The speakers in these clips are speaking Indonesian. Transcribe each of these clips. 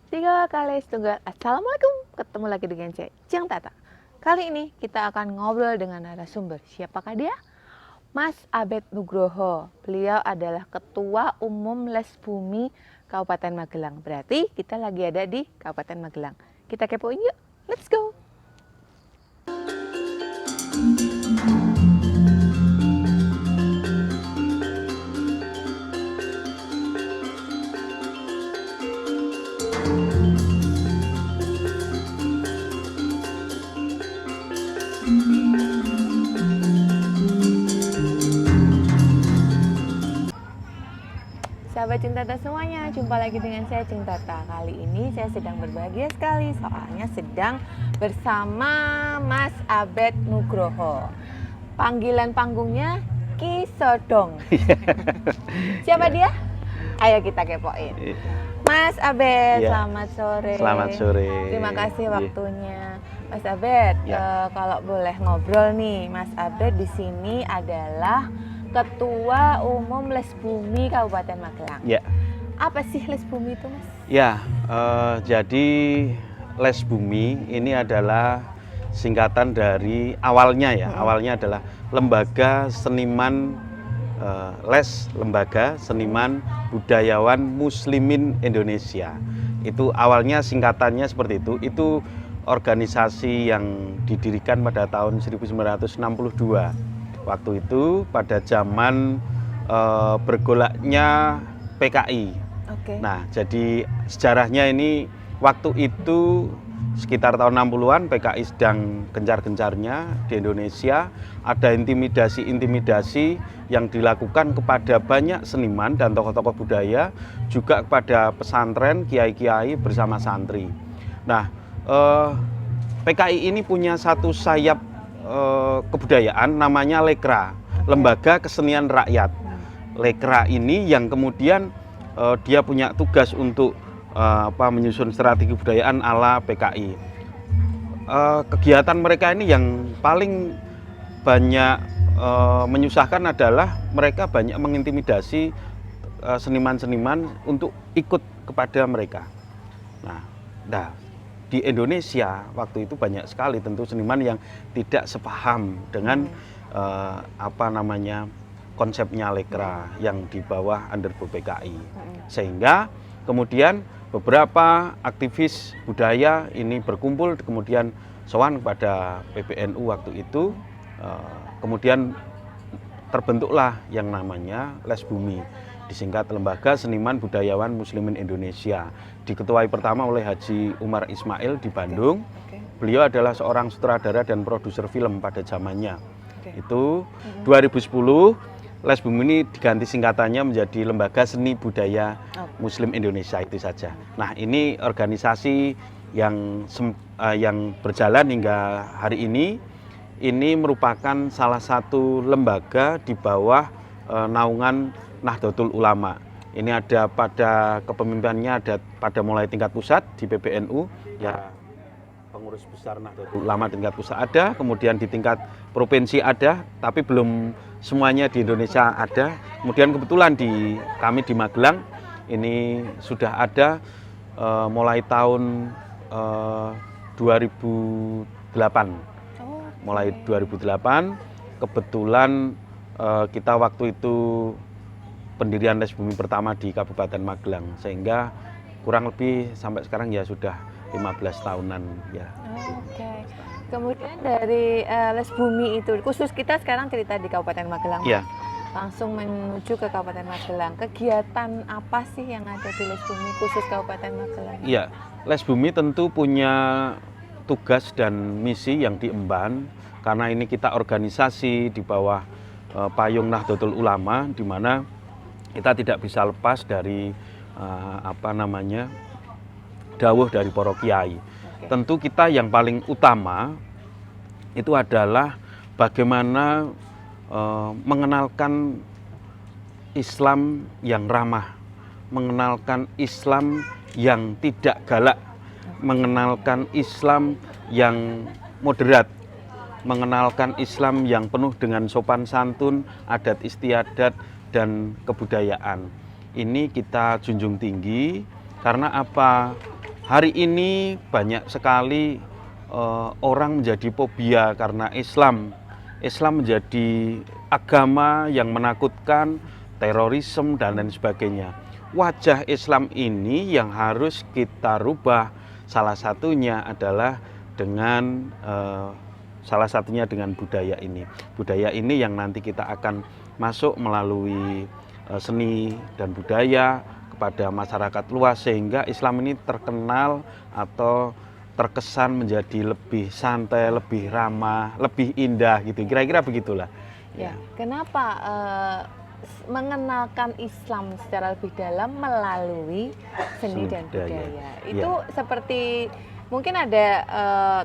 Tiga kali setunggal. Assalamualaikum. Ketemu lagi dengan saya, Jeng Tata. Kali ini kita akan ngobrol dengan narasumber. Siapakah dia? Mas Abed Nugroho. Beliau adalah Ketua Umum Les Bumi Kabupaten Magelang. Berarti kita lagi ada di Kabupaten Magelang. Kita kepoin yuk. Let's go. Sahabat Jeng Tata semuanya, jumpa lagi dengan saya Jeng Tata. Kali ini saya sedang berbahagia sekali soalnya sedang bersama Mas Abed Nugroho. Panggilan panggungnya Ki Sodong. Siapa dia? Ayo kita kepoin. Mas Abed, Ya. selamat sore. Selamat sore. Terima kasih Iya. waktunya. Mas Abed, Ya. kalau boleh ngobrol nih, Mas Abed di sini adalah Ketua Umum Les Bumi Kabupaten Magelang. Ya, Apa sih Les Bumi itu, Mas? ya. Jadi Les Bumi ini adalah singkatan dari awalnya ya. Awalnya adalah Lembaga Seniman Lembaga Seniman Budayawan Muslimin Indonesia. Itu awalnya singkatannya seperti itu. Itu organisasi yang didirikan pada tahun 1962. Waktu itu pada zaman bergolaknya PKI. Oke. Nah, jadi sejarahnya ini waktu itu sekitar tahun 60-an PKI sedang gencar-gencarnya di Indonesia. Ada intimidasi-intimidasi yang dilakukan kepada banyak seniman dan tokoh-tokoh budaya, juga kepada pesantren, kiai-kiai bersama santri. Nah, PKI ini punya satu sayap kebudayaan namanya Lekra, Lembaga Kesenian Rakyat. Lekra ini yang kemudian dia punya tugas untuk menyusun strategi kebudayaan ala PKI. Kegiatan mereka ini yang paling banyak menyusahkan adalah mereka banyak mengintimidasi seniman-seniman untuk ikut kepada mereka. Nah, di Indonesia waktu itu banyak sekali tentu seniman yang tidak sepaham dengan konsepnya Lekra yang di bawah underbook PKI. Sehingga kemudian beberapa aktivis budaya ini berkumpul, kemudian sowan kepada PBNU waktu itu, kemudian terbentuklah yang namanya Les Bumi, disingkat Lembaga Seniman Budayawan Muslimin Indonesia, diketuai pertama oleh Haji Umar Ismail di Bandung. Beliau adalah seorang sutradara dan produser film pada zamannya. Itu 2010 Les Bumi ini diganti singkatannya menjadi Lembaga Seni Budaya Muslim Indonesia, itu saja. Nah, ini organisasi yang berjalan hingga hari ini merupakan salah satu lembaga di bawah naungan Nahdlatul Ulama. Ini ada pada kepemimpinannya ada pada mulai tingkat pusat di PBNU, ya pengurus besar Nahdlatul Ulama tingkat pusat ada, kemudian di tingkat provinsi ada, tapi belum semuanya di Indonesia ada. Kemudian kebetulan kami di Magelang ini sudah ada mulai tahun 2008. Mulai 2008 kebetulan kita waktu itu pendirian Les Bumi pertama di Kabupaten Magelang, sehingga kurang lebih sampai sekarang ya sudah 15 tahunan ya. Oke. Kemudian dari Les Bumi itu, khusus kita sekarang cerita di Kabupaten Magelang. Iya. Langsung menuju ke Kabupaten Magelang. Kegiatan apa sih yang ada di Les Bumi khusus Kabupaten Magelang? Iya, Les Bumi tentu punya tugas dan misi yang diemban, karena ini kita organisasi di bawah payung Nahdlatul Ulama, di mana kita tidak bisa lepas dari dawuh dari para kiai. Tentu kita yang paling utama itu adalah bagaimana mengenalkan Islam yang ramah, mengenalkan Islam yang tidak galak, mengenalkan Islam yang moderat, mengenalkan Islam yang penuh dengan sopan santun, adat istiadat, dan kebudayaan. Ini kita junjung tinggi, karena apa? hari ini banyak sekali orang menjadi fobia karena Islam. Islam menjadi agama yang menakutkan, terorisme dan lain sebagainya. Wajah Islam ini yang harus kita rubah. Salah satunya adalah dengan dengan budaya ini. Budaya ini yang nanti kita akan masuk melalui seni dan budaya kepada masyarakat luas, sehingga Islam ini terkenal atau terkesan menjadi lebih santai, lebih ramah, lebih indah gitu. Kira-kira begitulah. Ya, kenapa mengenalkan Islam secara lebih dalam melalui seni dan budaya? Itu seperti mungkin ada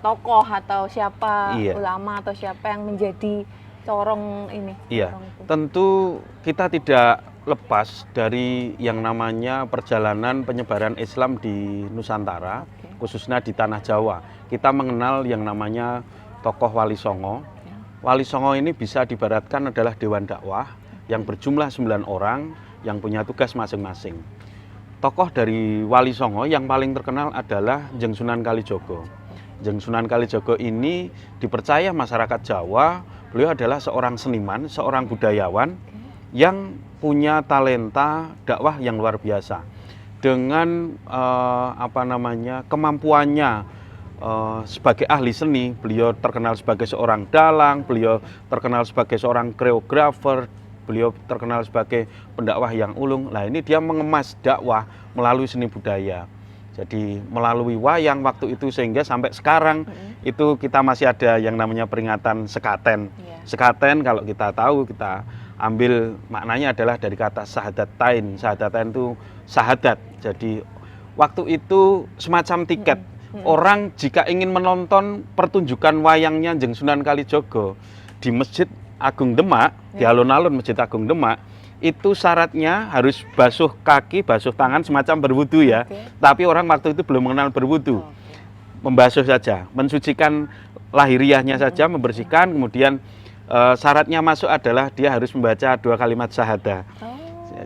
tokoh atau siapa, ulama atau siapa yang menjadi corong ini? Iya, tentu kita tidak lepas dari yang namanya perjalanan penyebaran Islam di Nusantara, khususnya di Tanah Jawa. Kita mengenal yang namanya tokoh Wali Songo. Wali Songo ini bisa diibaratkan adalah Dewan Dakwah yang berjumlah 9 orang yang punya tugas masing-masing. Tokoh dari Wali Songo yang paling terkenal adalah Jeng Sunan Kalijogo. Jeng Sunan Kalijogo ini dipercaya masyarakat Jawa, beliau adalah seorang seniman, seorang budayawan yang punya talenta dakwah yang luar biasa. Dengan kemampuannya sebagai ahli seni, beliau terkenal sebagai seorang dalang, beliau terkenal sebagai seorang koreografer, beliau terkenal sebagai pendakwah yang ulung. Nah, ini dia mengemas dakwah melalui seni budaya. Jadi melalui wayang waktu itu, sehingga sampai sekarang itu kita masih ada yang namanya peringatan sekaten. Sekaten kalau kita tahu, kita ambil maknanya adalah dari kata sahadatain. Sahadatain itu sahadat. Jadi waktu itu semacam tiket. Orang jika ingin menonton pertunjukan wayangnya Jeng Sunan Kalijogo di Masjid Agung Demak, di alun-alun Masjid Agung Demak, itu syaratnya harus basuh kaki, basuh tangan, semacam berwudu ya. Tapi orang waktu itu belum mengenal berwudu. Membasuh saja, mensucikan lahiriahnya saja, membersihkan, kemudian syaratnya masuk adalah dia harus membaca 2 kalimat syahadah.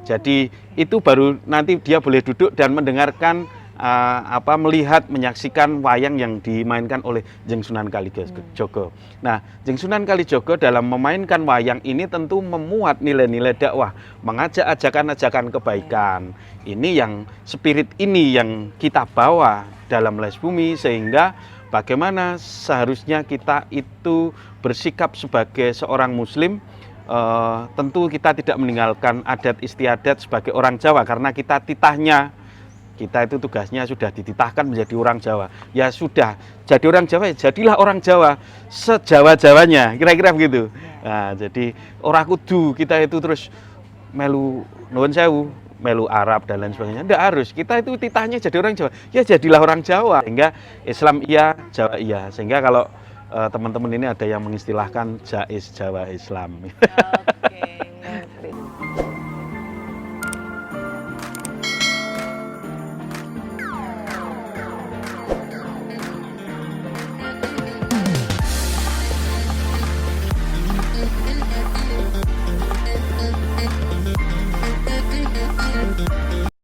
Jadi itu baru nanti dia boleh duduk dan mendengarkan melihat, menyaksikan wayang yang dimainkan oleh Jeng Sunan Kalijogo. Nah, Jeng Sunan Kalijogo dalam memainkan wayang ini tentu memuat nilai-nilai dakwah, mengajak ajakan-ajakan kebaikan. Ini yang spirit ini yang kita bawa dalam Les Bumi, sehingga bagaimana seharusnya kita itu bersikap sebagai seorang muslim. Tentu kita tidak meninggalkan adat istiadat sebagai orang Jawa, karena kita titahnya, kita itu tugasnya sudah dititahkan menjadi orang Jawa. Ya sudah, jadi orang Jawa, ya jadilah orang Jawa sejawa-jawanya, kira-kira begitu. Nah, jadi orang kudu kita itu terus melu nuwun sewu, melu Arab dan lain sebagainya. Tidak harus, kita itu titahnya jadi orang Jawa, ya jadilah orang Jawa. Sehingga Islam iya, Jawa iya. Sehingga kalau teman-teman ini ada yang mengistilahkan Jais Jawa Islam. Oke.